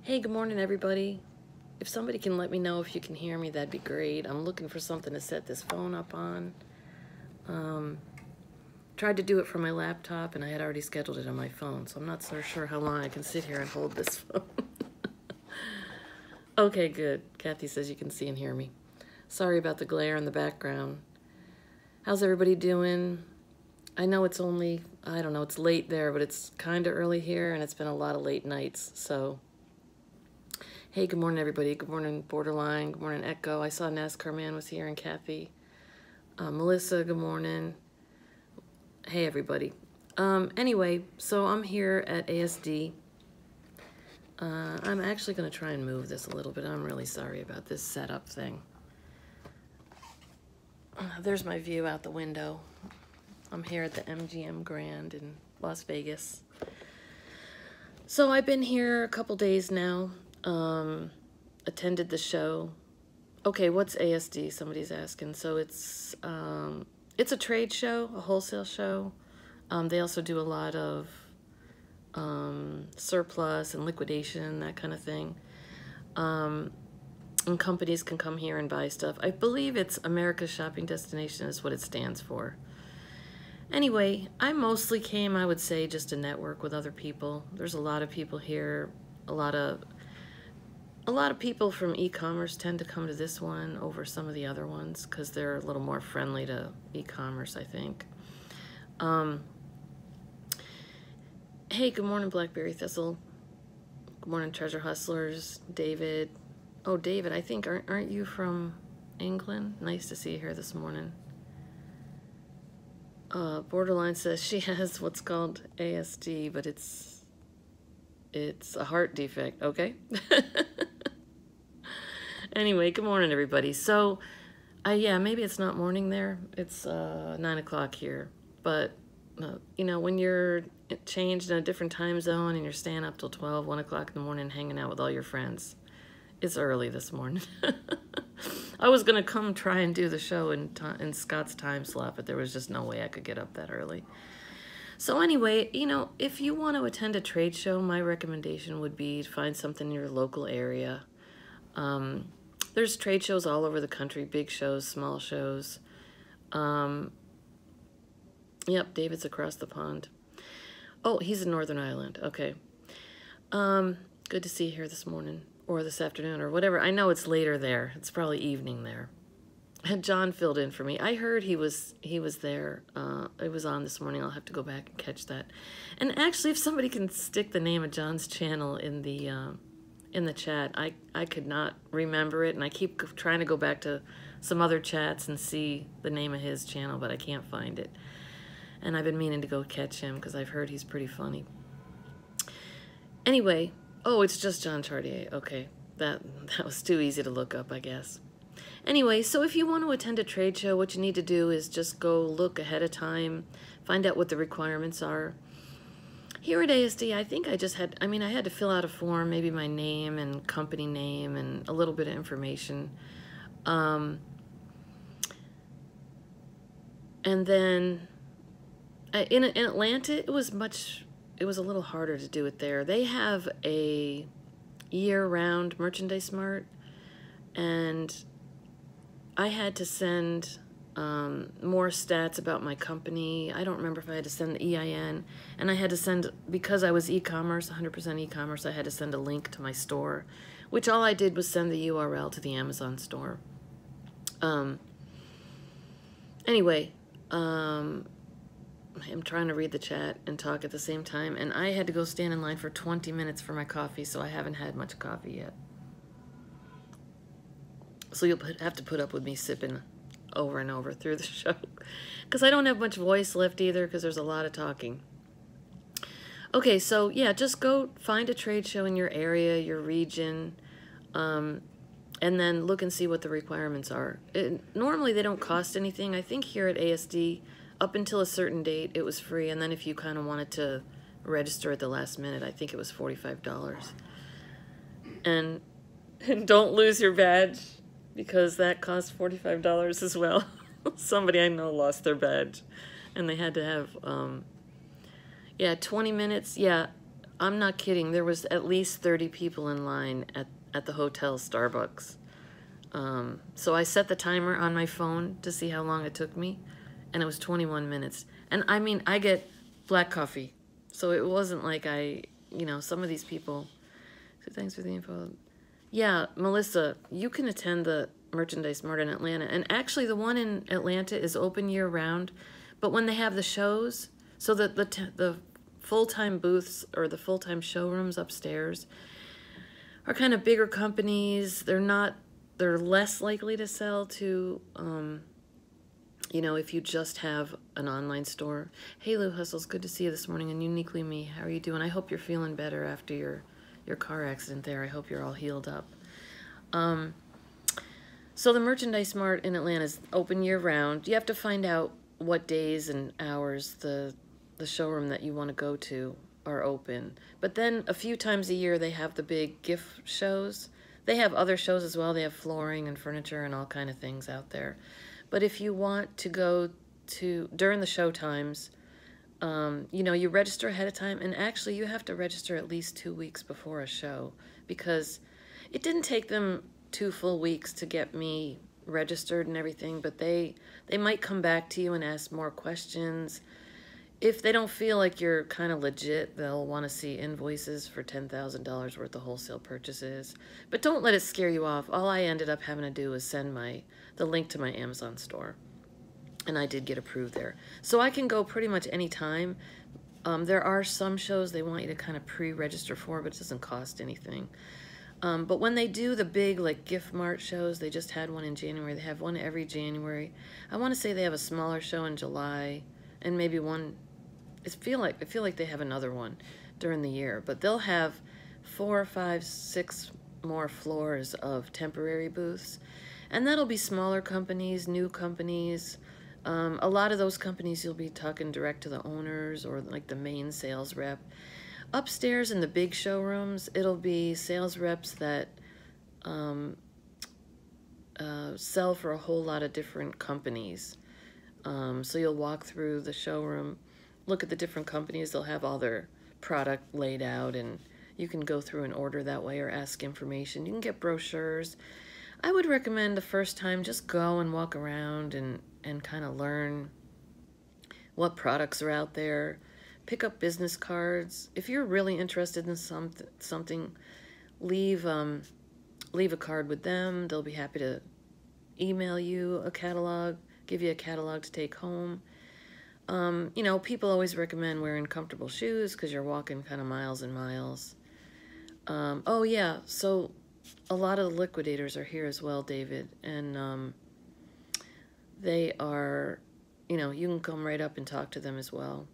Hey, good morning, everybody. If somebody can let me know if you can hear me, that'd be great. I'm looking for something to set this phone up on. Tried to do it from my laptop, and I had already scheduled it on my phone, so I'm not so sure how long I can sit here and hold this phone. Okay, good. Kathy says you can see and hear me. Sorry about the glare in the background. How's everybody doing? I know it's only, I don't know, it's late there, but it's kind of early here, and it's been a lot of late nights, so... Hey, good morning, everybody. Good morning, Borderline. Good morning, Echo. I saw NASCAR Man was here and Kathy. Melissa, good morning. Hey, everybody. Anyway, so I'm here at ASD. I'm actually going to try and move this a little bit. I'm really sorry about this setup thing. There's my view out the window. I'm here at the MGM Grand in Las Vegas. So I've been here a couple days now. Attended the show. Okay, what's ASD? Somebody's asking. So it's a trade show, a wholesale show. They also do a lot of surplus and liquidation, that kind of thing. And companies can come here and buy stuff. I believe it's America's Shopping Destination is what it stands for. Anyway, I mostly came, I would say, just to network with other people. There's a lot of people here, a lot of people from e-commerce tend to come to this one over some of the other ones because they're a little more friendly to e-commerce, I think. Hey, good morning, Blackberry Thistle. Good morning, Treasure Hustlers. David. Oh, David, I think, aren't you from England? Nice to see you here this morning. Borderline says she has what's called ASD, but it's a heart defect, okay? Anyway, good morning, everybody. So, yeah, maybe it's not morning there. It's 9 o'clock here. But, you know, when you're changed in a different time zone and you're staying up till 12, 1 o'clock in the morning hanging out with all your friends, it's early this morning. I was going to come try and do the show in Scott's time slot, but there was just no way I could get up that early. So anyway, you know, if you want to attend a trade show, my recommendation would be to find something in your local area. There's trade shows all over the country, big shows, small shows. Yep, David's across the pond. Oh, he's in Northern Ireland. Okay. Good to see you here this morning or this afternoon or whatever. I know it's later there. It's probably evening there. And John filled in for me. I heard he was there. It was on this morning. I'll have to go back and catch that. And actually, if somebody can stick the name of John's channel in the chat, I could not remember it, and I keep trying to go back to some other chats and see the name of his channel, but I can't find it. And I've been meaning to go catch him because I've heard he's pretty funny. Anyway, oh, it's just John Chartier. Okay, that was too easy to look up, I guess. Anyway, so if you want to attend a trade show, what you need to do is just go look ahead of time, find out what the requirements are. Here at ASD, I think I had to fill out a form, maybe my name and company name and a little bit of information. And then in Atlanta, it was a little harder to do it there. They have a year-round merchandise mart, and I had to send more stats about my company. I don't remember if I had to send the EIN, and I had to send, because I was e-commerce, 100% e-commerce, I had to send a link to my store, which all I did was send the URL to the Amazon store. Anyway, I'm trying to read the chat and talk at the same time, and I had to go stand in line for 20 minutes for my coffee, so I haven't had much coffee yet. So you'll have to put up with me sipping over and over through the show, because I don't have much voice left either, because there's a lot of talking. Okay, so yeah, just go find a trade show in your area, your region, and then look and see what the requirements are. Normally they don't cost anything. I think here at ASD, up until a certain date, it was free, and then if you kind of wanted to register at the last minute, I think it was $45. And don't lose your badge, because that costs $45 as well. Somebody I know lost their badge, and they had to have, yeah, 20 minutes. Yeah, I'm not kidding. There was at least 30 people in line at the hotel Starbucks. So I set the timer on my phone to see how long it took me, and it was 21 minutes. And I mean, I get black coffee, so it wasn't like some of these people. So thanks for the info. Yeah, Melissa, you can attend the Merchandise Mart in Atlanta. And actually, the one in Atlanta is open year-round. But when they have the shows, so that the full-time booths or the full-time showrooms upstairs are kind of bigger companies. They're less likely to sell to, if you just have an online store. Hey, Lou Hustles, good to see you this morning, and Uniquely Me. How are you doing? I hope you're feeling better after your car accident there. I hope you're all healed up. So the Merchandise Mart in Atlanta is open year-round. You have to find out what days and hours the showroom that you want to go to are open. But then a few times a year they have the big gift shows. They have other shows as well. They have flooring and furniture and all kind of things out there. But if you want to go to during the show times, you register ahead of time, and actually you have to register at least 2 weeks before a show, because it didn't take them 2 full weeks to get me registered and everything, but they might come back to you and ask more questions. If they don't feel like you're kind of legit, they'll want to see invoices for $10,000 worth of wholesale purchases. But don't let it scare you off. All I ended up having to do was send the link to my Amazon store. And I did get approved there. So I can go pretty much any time. There are some shows they want you to kind of pre-register for, but it doesn't cost anything. But when they do the big like gift mart shows, they just had one in January. They have one every January. I want to say they have a smaller show in July, and maybe one. I feel like they have another one during the year. But they'll have 4, 5, 6 more floors of temporary booths, and that'll be smaller companies, new companies. A lot of those companies you'll be talking direct to the owners or like the main sales rep. Upstairs in the big showrooms, it'll be sales reps that sell for a whole lot of different companies. So you'll walk through the showroom, look at the different companies. They'll have all their product laid out, and you can go through and order that way or ask information. You can get brochures. I would recommend the first time just go and walk around and kind of learn what products are out there. Pick up business cards. If you're really interested in something, leave a card with them. They'll be happy to email you a catalog, give you a catalog to take home. People always recommend wearing comfortable shoes because you're walking kind of miles and miles. Oh yeah, so a lot of the liquidators are here as well, David, and they are, you can come right up and talk to them as well.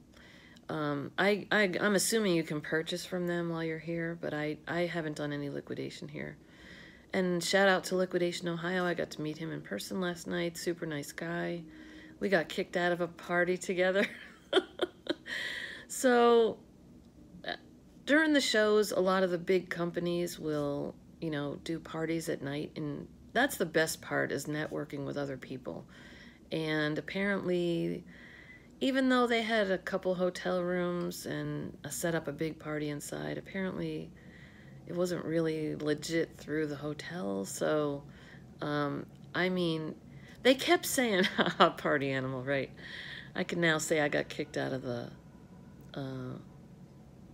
I'm assuming you can purchase from them while you're here, but I haven't done any liquidation here. And shout out to Liquidation Ohio. I got to meet him in person last night. Super nice guy. We got kicked out of a party together. So during the shows, a lot of the big companies will, do parties at night, and that's the best part, is networking with other people. And apparently, even though they had a couple hotel rooms and set up a big party inside, apparently it wasn't really legit through the hotel. So, they kept saying, haha, party animal, right? I can now say I got kicked out of the,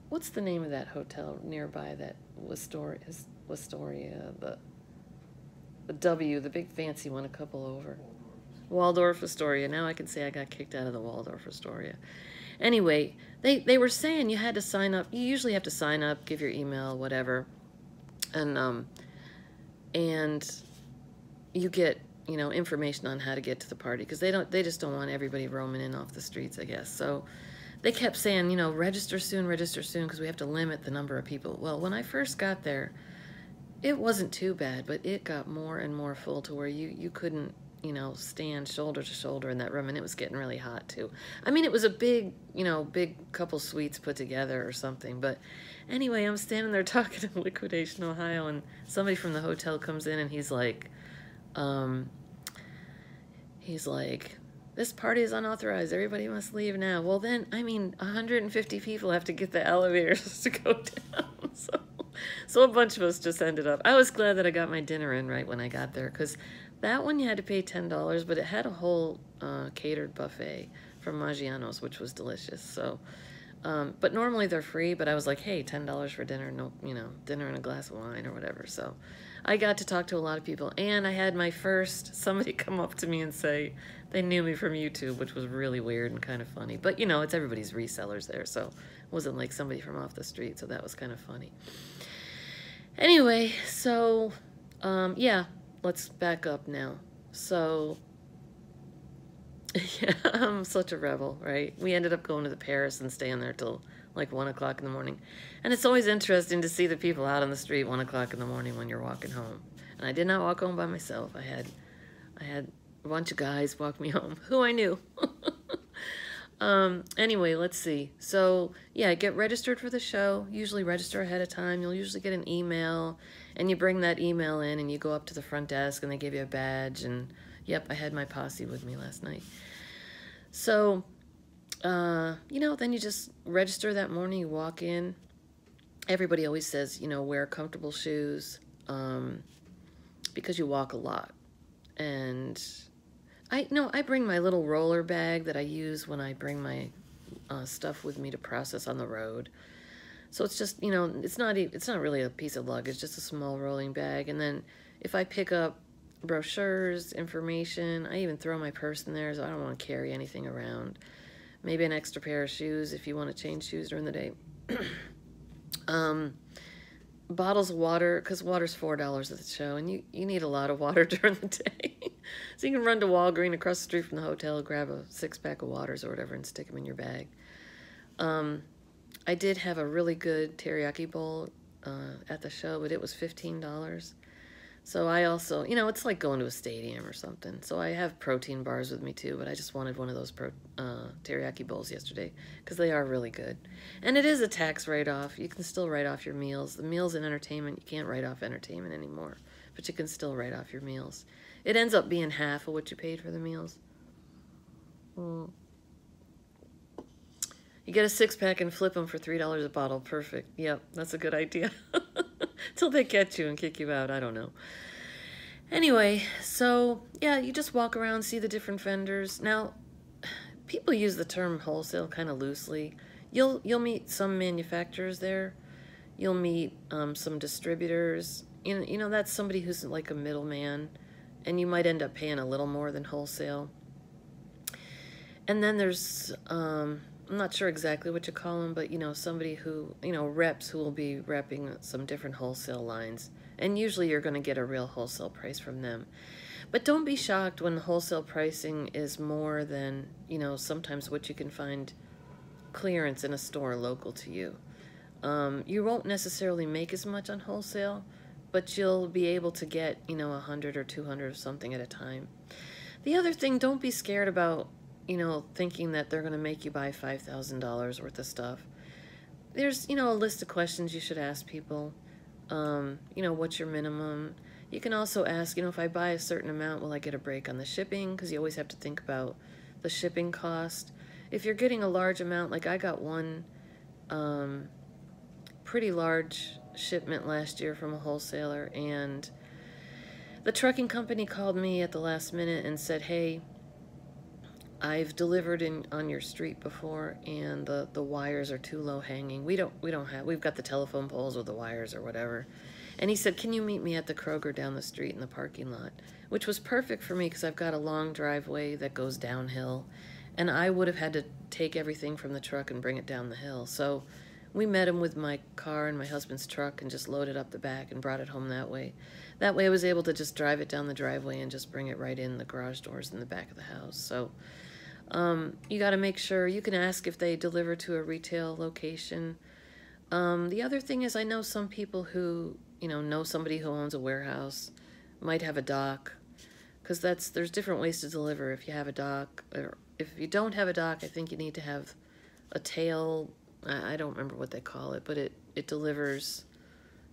what's the name of that hotel nearby that Wisteria, the W, the big fancy one a couple over. Waldorf Astoria. Now I can say I got kicked out of the Waldorf Astoria. Anyway, they were saying you had to sign up. You usually have to sign up, give your email, whatever, and you get information on how to get to the party, because they just don't want everybody roaming in off the streets, I guess. So they kept saying, register soon, because we have to limit the number of people. Well, when I first got there, it wasn't too bad, but it got more and more full to where you couldn't stand shoulder to shoulder in that room, and it was getting really hot too. I mean, it was a big, big couple suites put together or something. But anyway, I'm standing there talking to Liquidation Ohio, and somebody from the hotel comes in, and he's like, this party is unauthorized. Everybody must leave now. Well, then, I mean, 150 people have to get the elevators to go down. So a bunch of us just ended up. I was glad that I got my dinner in right when I got there, because that one you had to pay $10, but it had a whole catered buffet from Maggiano's, which was delicious. So, but normally they're free, but I was like, hey, $10 for dinner, no, you know, dinner and a glass of wine or whatever. So I got to talk to a lot of people, and I had my first somebody come up to me and say they knew me from YouTube, which was really weird and kind of funny. But, you know, it's everybody's resellers there, so it wasn't like somebody from off the street, so that was kind of funny. Anyway, so, yeah, let's back up now. So, yeah, I'm such a rebel, right? We ended up going to the Paris and staying there till like 1 o'clock in the morning. And it's always interesting to see the people out on the street 1 o'clock in the morning when you're walking home. And I did not walk home by myself. I had a bunch of guys walk me home, who I knew. Anyway, let's see. So, yeah, get registered for the show. Usually register ahead of time. You'll usually get an email, and you bring that email in, and you go up to the front desk, and they give you a badge, and, yep, I had my posse with me last night. So, you know, then you just register that morning, you walk in. Everybody always says, you know, wear comfortable shoes, because you walk a lot. And I bring my little roller bag that I use when I bring my stuff with me to process on the road. So it's just, you know, it's not really a piece of luggage, just a small rolling bag. And then if I pick up brochures, information, I even throw my purse in there, so I don't want to carry anything around. Maybe an extra pair of shoes if you want to change shoes during the day. Bottles of water, because water's $4 at the show, and you need a lot of water during the day. So you can run to Walgreens across the street from the hotel, grab a 6-pack of waters or whatever, and stick them in your bag. I did have a really good teriyaki bowl at the show, but it was $15. So I also, you know, it's like going to a stadium or something. So I have protein bars with me too, but I just wanted one of those teriyaki bowls yesterday because they are really good. And it is a tax write-off. You can still write off your meals. The meals and entertainment, you can't write off entertainment anymore, but you can still write off your meals. It ends up being half of what you paid for the meals. You get a 6-pack and flip them for $3 a bottle. Perfect. Yep, that's a good idea. Till they catch you and kick you out. I don't know. Anyway, so yeah, you just walk around, see the different vendors. Now, people use the term wholesale kind of loosely. You'll meet some manufacturers there. You'll meet some distributors. You know, that's somebody who's like a middleman, and you might end up paying a little more than wholesale. And then there's I'm not sure exactly what you call them, but, you know, somebody who, you know, reps who will be repping some different wholesale lines. And usually you're going to get a real wholesale price from them. But don't be shocked when the wholesale pricing is more than, you know, sometimes what you can find clearance in a store local to you. You won't necessarily make as much on wholesale, but you'll be able to get, you know, 100 or 200 of something at a time. The other thing, don't be scared about, you know, thinking that they're going to make you buy $5,000 worth of stuff. There's, you know, a list of questions you should ask people. You know, what's your minimum? You can also ask, you know, if I buy a certain amount, will I get a break on the shipping? Because you always have to think about the shipping cost. If you're getting a large amount, like I got one pretty large shipment last year from a wholesaler, and the trucking company called me at the last minute and said, hey, I've delivered on your street before, and the wires are too low hanging. We've got the telephone poles with the wires or whatever. And he said, can you meet me at the Kroger down the street in the parking lot? Which was perfect for me because I've got a long driveway that goes downhill, and I would have had to take everything from the truck and bring it down the hill. So we met him with my car and my husband's truck and just loaded up the back and brought it home that way. That way I was able to just drive it down the driveway and just bring it right in the garage doors in the back of the house. So you got to make sure. You can ask if they deliver to a retail location. The other thing is, I know some people who, you know somebody who owns a warehouse, might have a dock, because there's different ways to deliver. If you have a dock, or if you don't have a dock, I think you need to have a tail. I don't remember what they call it, but it delivers.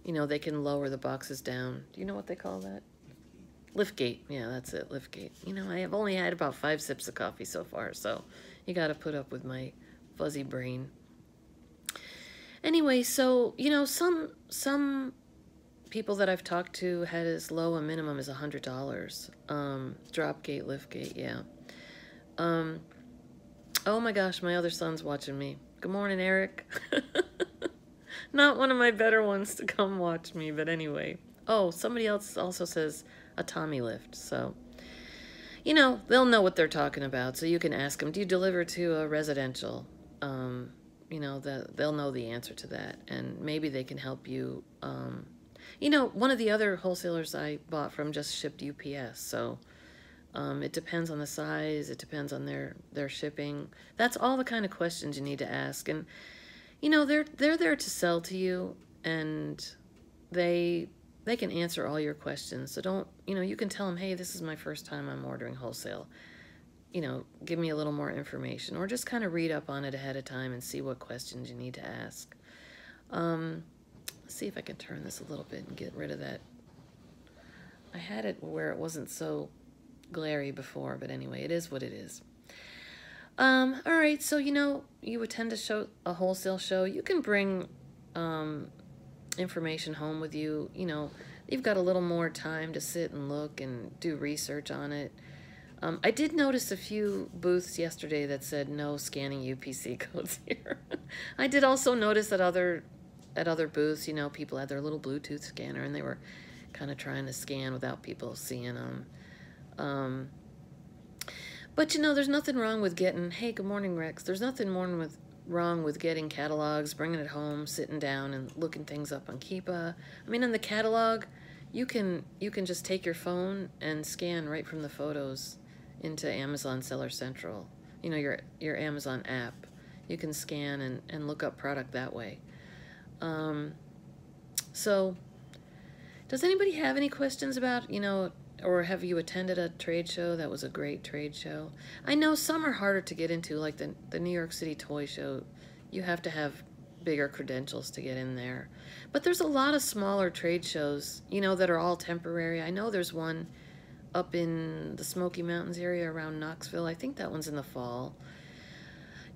You know, they can lower the boxes down. Do you know what they call that? Liftgate. Yeah, that's it, Liftgate. You know, I have only had about 5 sips of coffee so far, so you got to put up with my fuzzy brain. Anyway, so, you know, some people that I've talked to had as low a minimum as $100. Dropgate, Liftgate, yeah. Oh my gosh, my other son's watching me. Good morning, Eric. Not one of my better ones to come watch me, but anyway. Oh, somebody else also says a Tommy lift, so you know, they'll know what they're talking about, so you can ask them, do you deliver to a residential? You know, they'll know the answer to that, and maybe they can help you. You know, one of the other wholesalers I bought from just shipped UPS, so it depends on the size, it depends on their shipping. That's all the kind of questions you need to ask, and you know, they're there to sell to you, and they can answer all your questions. So don't, you know, you can tell them, hey, this is my first time I'm ordering wholesale. You know, give me a little more information, or just kind of read up on it ahead of time and see what questions you need to ask. Let's see if I can turn this a little bit and get rid of that. I had it where it wasn't so glary before, but anyway, it is what it is. All right, so you know, you attend a wholesale show. You can bring information home with you. You know, you've got a little more time to sit and look and do research on it. I did notice a few booths yesterday that said no scanning UPC codes here. I did also notice that at other booths, you know, people had their little Bluetooth scanner and they were kind of trying to scan without people seeing them. But you know, there's nothing wrong with getting, hey, good morning, Rex. There's nothing wrong with getting catalogs, bringing it home, sitting down and looking things up on Keepa. I mean, in the catalog, you can just take your phone and scan right from the photos into Amazon Seller Central. You know, your Amazon app. You can scan and look up product that way. So, does anybody have any questions about, you know, or have you attended a trade show? That was a great trade show. I know some are harder to get into, like the New York City Toy Show. You have to have bigger credentials to get in there. But there's a lot of smaller trade shows, you know, that are all temporary. I know there's one up in the Smoky Mountains area around Knoxville. I think that one's in the fall.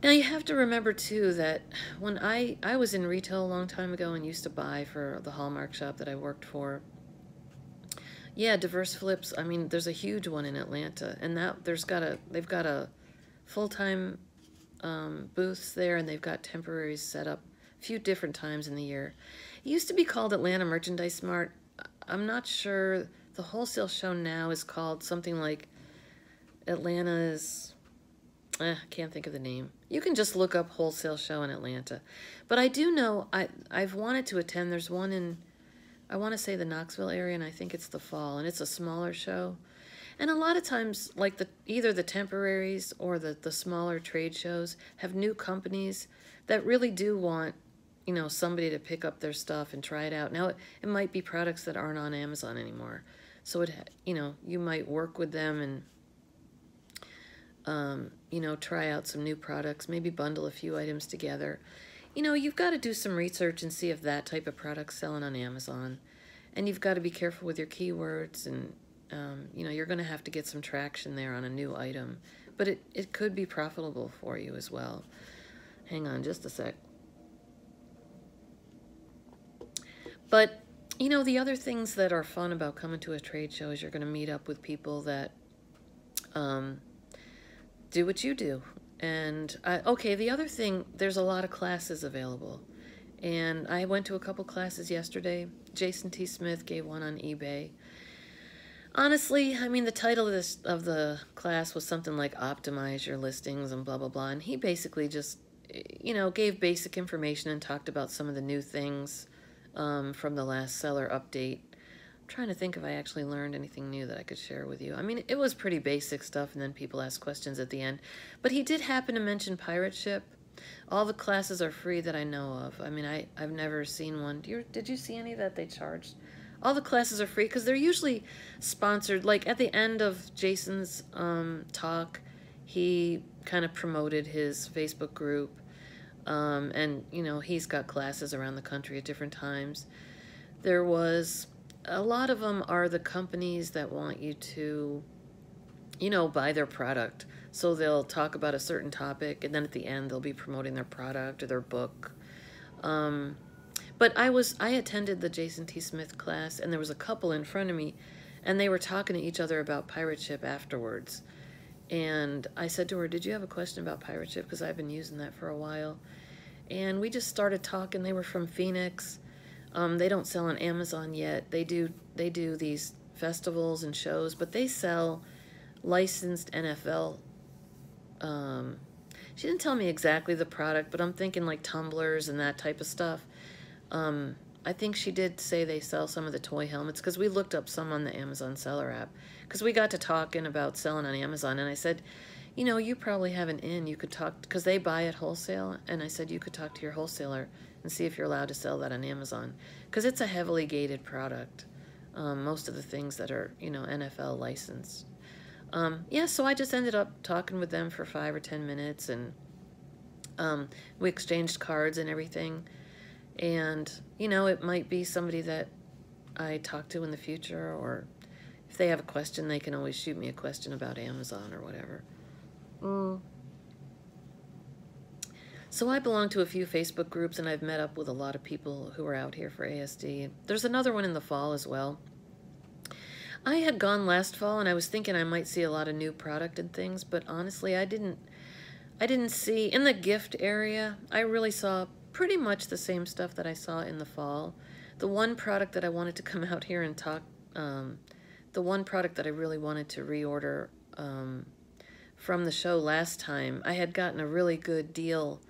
Now, you have to remember, too, that when I was in retail a long time ago and used to buy for the Hallmark shop that I worked for, yeah, Diverse Flips, I mean, there's a huge one in Atlanta, and they've got a full-time booths there, and they've got temporaries set up a few different times in the year. It used to be called Atlanta Merchandise Mart. I'm not sure. The wholesale show now is called something like Atlanta's, I can't think of the name. You can just look up wholesale show in Atlanta. But I do know, I've wanted to attend. There's one in, I want to say the Knoxville area, and I think it's the fall, and it's a smaller show. And a lot of times, like either the temporaries or the smaller trade shows have new companies that really do want, you know, somebody to pick up their stuff and try it out. Now, it might be products that aren't on Amazon anymore. So, you know, you might work with them and, you know, try out some new products, maybe bundle a few items together. You know, you've got to do some research and see if that type of product's selling on Amazon. And you've got to be careful with your keywords, and, you know, you're going to have to get some traction there on a new item. But it could be profitable for you as well. Hang on just a sec. But, you know, the other things that are fun about coming to a trade show is you're going to meet up with people that do what you do. And, okay, the other thing, there's a lot of classes available. And I went to a couple classes yesterday. Jason T. Smith gave one on eBay. Honestly, I mean, the title of the class was something like Optimize Your Listings and blah, blah, blah. And he basically just, you know, gave basic information and talked about some of the new things from the last seller update. I'm trying to think if I actually learned anything new that I could share with you. I mean, it was pretty basic stuff, and then people asked questions at the end. But he did happen to mention Pirate Ship. All the classes are free that I know of. I mean, I've never seen one. Did you see any that they charged? All the classes are free because they're usually sponsored. Like at the end of Jason's talk, he kind of promoted his Facebook group. And, you know, he's got classes around the country at different times. There was a lot of them are the companies that want you to, buy their product. So they'll talk about a certain topic, and then at the end they'll be promoting their product or their book. Um, but I attended the Jason T. Smith class, and there was a couple in front of me, and they were talking to each other about pirate ship afterwards. And I said to her, "Did you have a question about pirate ship? Because I've been using that for a while." And we just started talking. They were from Phoenix. They don't sell on Amazon yet. They do these festivals and shows, but they sell licensed NFL. Um, she didn't tell me exactly the product, but I'm thinking like tumblers and that type of stuff. I think she did say they sell some of the toy helmets, because we looked up some on the Amazon seller app, because we got to talking about selling on Amazon, and I said, you probably have an in. You could talk, because they buy at wholesale, and I said you could talk to your wholesaler and see if you're allowed to sell that on Amazon, because it's a heavily gated product. Most of the things that are, NFL licensed. Yeah, so I just ended up talking with them for 5 or 10 minutes, and we exchanged cards and everything. And, it might be somebody that I talk to in the future, or if they have a question, they can always shoot me a question about Amazon or whatever. So I belong to a few Facebook groups, and I've met up with a lot of people who are out here for ASD. There's another one in the fall as well. I had gone last fall, and I was thinking I might see a lot of new product and things, but honestly, I didn't see, in the gift area, I really saw pretty much the same stuff that I saw in the fall. The one product that I wanted to come out here and talk, the one product that I really wanted to reorder from the show last time, I had gotten a really good deal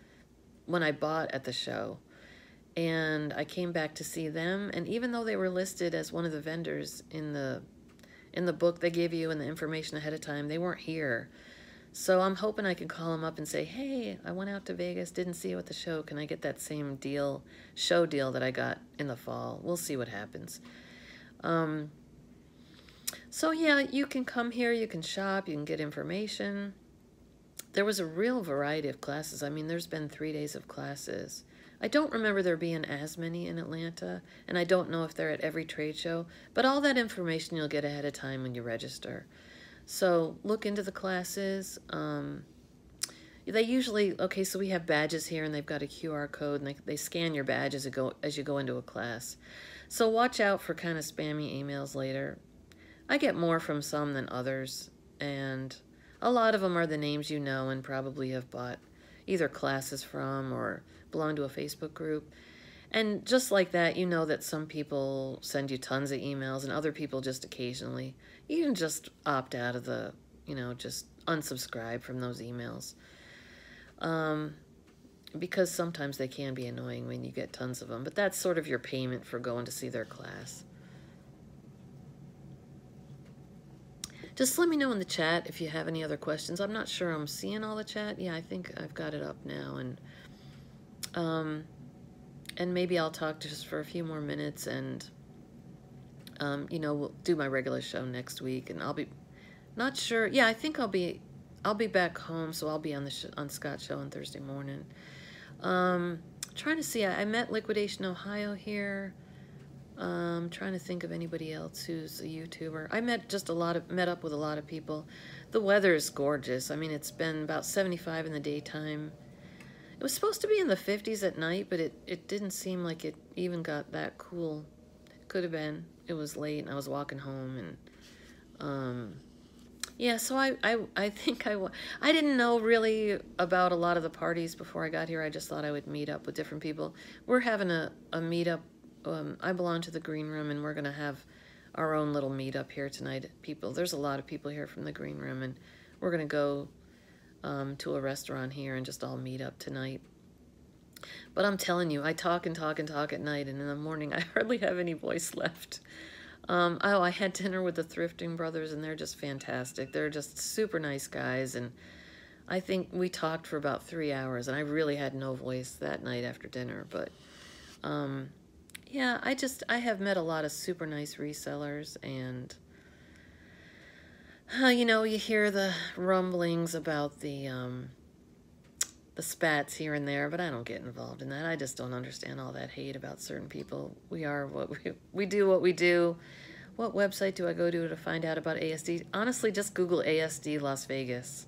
when I bought at the show. And I came back to see them, and even though they were listed as one of the vendors in the book they gave you and the information ahead of time, they weren't here. So I'm hoping I can call them up and say, "Hey, I went out to Vegas, didn't see you at the show. Can I get that same show deal that I got in the fall?" We'll see what happens. So yeah, you can come here, you can shop, you can get information. There was a real variety of classes. I mean, there's been 3 days of classes. I don't remember there being as many in Atlanta, and I don't know if they're at every trade show, but all that information you'll get ahead of time when you register. So look into the classes. They usually, okay, so we have badges here, and they've got a QR code, and they scan your badge as you go into a class. So watch out for kind of spammy emails later. I get more from some than others, and a lot of them are the names you know and probably have bought either classes from or belong to a Facebook group. And just like that, you know that some people send you tons of emails and other people just occasionally. You can just opt out of the, just unsubscribe from those emails. Because sometimes they can be annoying when you get tons of them. But that's sort of your payment for going to see their class. Just let me know in the chat if you have any other questions. I'm not sure I'm seeing all the chat. Yeah, I think I've got it up now. And maybe I'll talk just for a few more minutes, and we'll do my regular show next week, and I'll be not sure. Yeah, I think I'll be back home, so I'll be on on Scott's show on Thursday morning. Trying to see. I met Liquidation Ohio here. Trying to think of anybody else who's a YouTuber. I met up with a lot of people. The weather is gorgeous. I mean, it's been about 75 in the daytime. It was supposed to be in the 50s at night, but it didn't seem like it even got that cool. It could have been. It was late, and I was walking home, and yeah. So I think I didn't know really about a lot of the parties before I got here. I just thought I would meet up with different people. We're having a meetup. I belong to the Green Room, and we're gonna have our own little meetup here tonight. There's a lot of people here from the Green Room, and we're gonna go to a restaurant here and just all meet up tonight. But I'm telling you, I talk and talk and talk at night, and in the morning I hardly have any voice left. I had dinner with the Thrifting Brothers, and they're just fantastic. They're just super nice guys, and I think we talked for about 3 hours, and I really had no voice that night after dinner. But yeah, I have met a lot of super nice resellers, and you hear the rumblings about the the spats here and there, but I don't get involved in that. I just don't understand all that hate about certain people. We are what we do what we do. What website do I go to find out about ASD? Honestly, just Google ASD Las Vegas.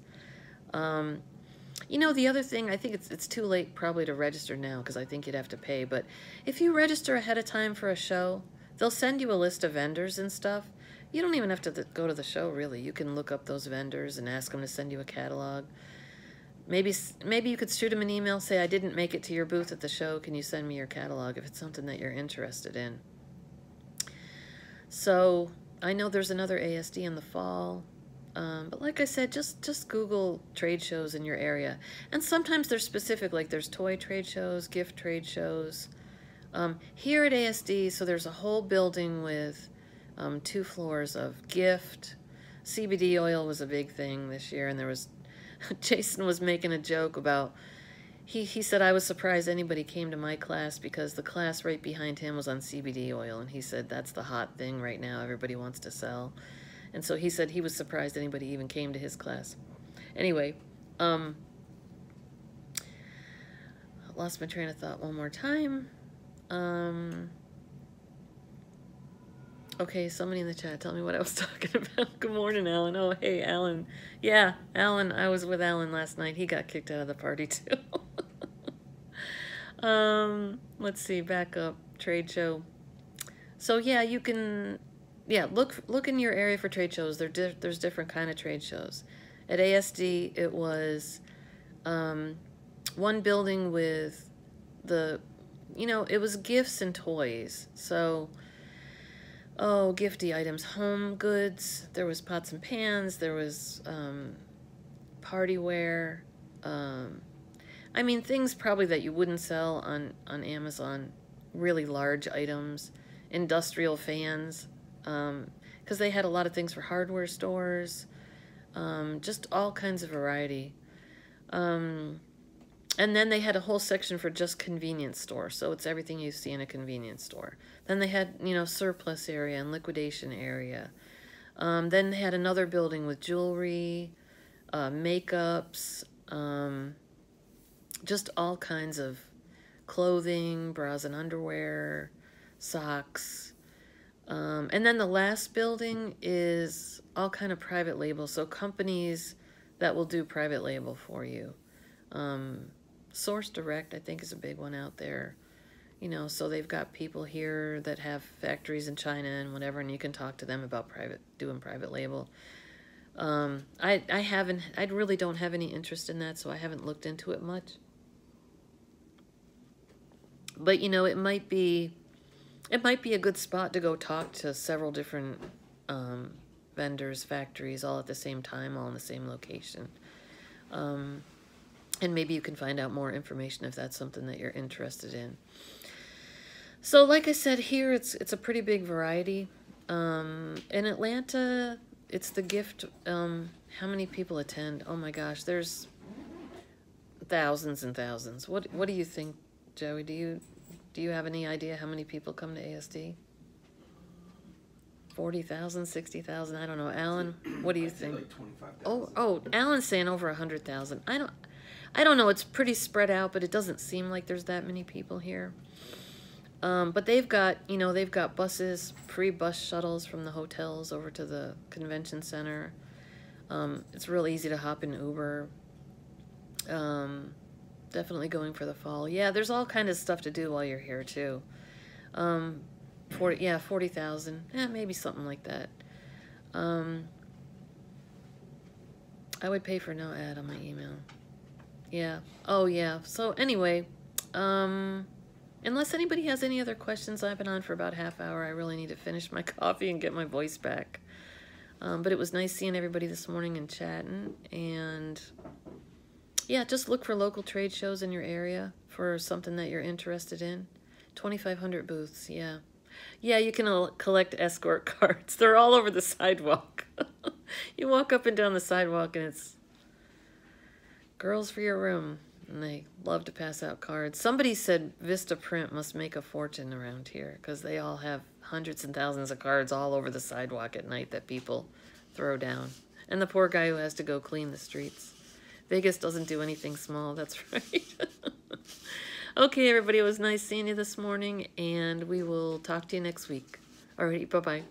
You know, the other thing, I think it's too late probably to register now because I think you'd have to pay. But if you register ahead of time for a show, they'll send you a list of vendors and stuff. You don't even have to go to the show, really. You can look up those vendors and ask them to send you a catalog. Maybe you could shoot them an email, say, I didn't make it to your booth at the show. Can you send me your catalog if it's something that you're interested in? So I know there's another ASD in the fall. But like I said, just Google trade shows in your area. And sometimes they're specific, like there's toy trade shows, gift trade shows. Here at ASD, so there's a whole building with 2 floors of gift. CBD oil was a big thing this year, and there was, Jason was making a joke about, he said, I was surprised anybody came to my class because the class right behind him was on CBD oil, and he said that's the hot thing right now, everybody wants to sell. And so he said he was surprised anybody even came to his class. Anyway, I lost my train of thought one more time. Okay, somebody in the chat, tell me what I was talking about. Good morning, Alan. Oh, hey, Alan. Yeah, Alan, I was with Alan last night. He got kicked out of the party, too. Let's see, back up, trade show. So, yeah, you can... Yeah, look in your area for trade shows. There's different kind of trade shows. At ASD, it was one building with it was gifts and toys. So, gifty items, home goods. There was pots and pans. There was party wear. I mean, things probably that you wouldn't sell on Amazon. Really large items, industrial fans. Because they had a lot of things for hardware stores, just all kinds of variety. And then they had a whole section for just convenience store, so it's everything you see in a convenience store. Then they had, surplus area and liquidation area. Then they had another building with jewelry, makeups, just all kinds of clothing, bras and underwear, socks. And then the last building is all kind of private label. So companies that will do private label for you. Source Direct, I think, is a big one out there. So they've got people here that have factories in China and whatever, and you can talk to them about doing private label. I really don't have any interest in that, so I haven't looked into it much. But, it might be a good spot to go talk to several different vendors, factories, all at the same time, all in the same location. And maybe you can find out more information if that's something that you're interested in. So like I said, here it's a pretty big variety. In Atlanta, it's the gift. How many people attend? Oh my gosh, there's thousands and thousands. What do you think, Joey? Do you have any idea how many people come to ASD? 40,000, 60,000? I don't know. Alan, what do you think? Like 25,000. Oh, Alan's saying over 100,000. I don't know. It's pretty spread out, but it doesn't seem like there's that many people here. But they've got buses, free bus shuttles from the hotels over to the convention center. It's real easy to hop in Uber. Definitely going for the fall. Yeah, there's all kind of stuff to do while you're here too. 40,000. Yeah, maybe something like that. I would pay for no ad on my email. Yeah. Oh yeah. So anyway, unless anybody has any other questions, I've been on for about half hour. I really need to finish my coffee and get my voice back. But it was nice seeing everybody this morning and chatting. And yeah, just look for local trade shows in your area for something that you're interested in. 2,500 booths, yeah. Yeah, you can collect escort cards. They're all over the sidewalk. You walk up and down the sidewalk and it's girls for your room. And they love to pass out cards. Somebody said Vista Print must make a fortune around here because they all have hundreds and thousands of cards all over the sidewalk at night that people throw down. And the poor guy who has to go clean the streets. Vegas doesn't do anything small, that's right. Okay, everybody, it was nice seeing you this morning, and we will talk to you next week. Alrighty, bye-bye.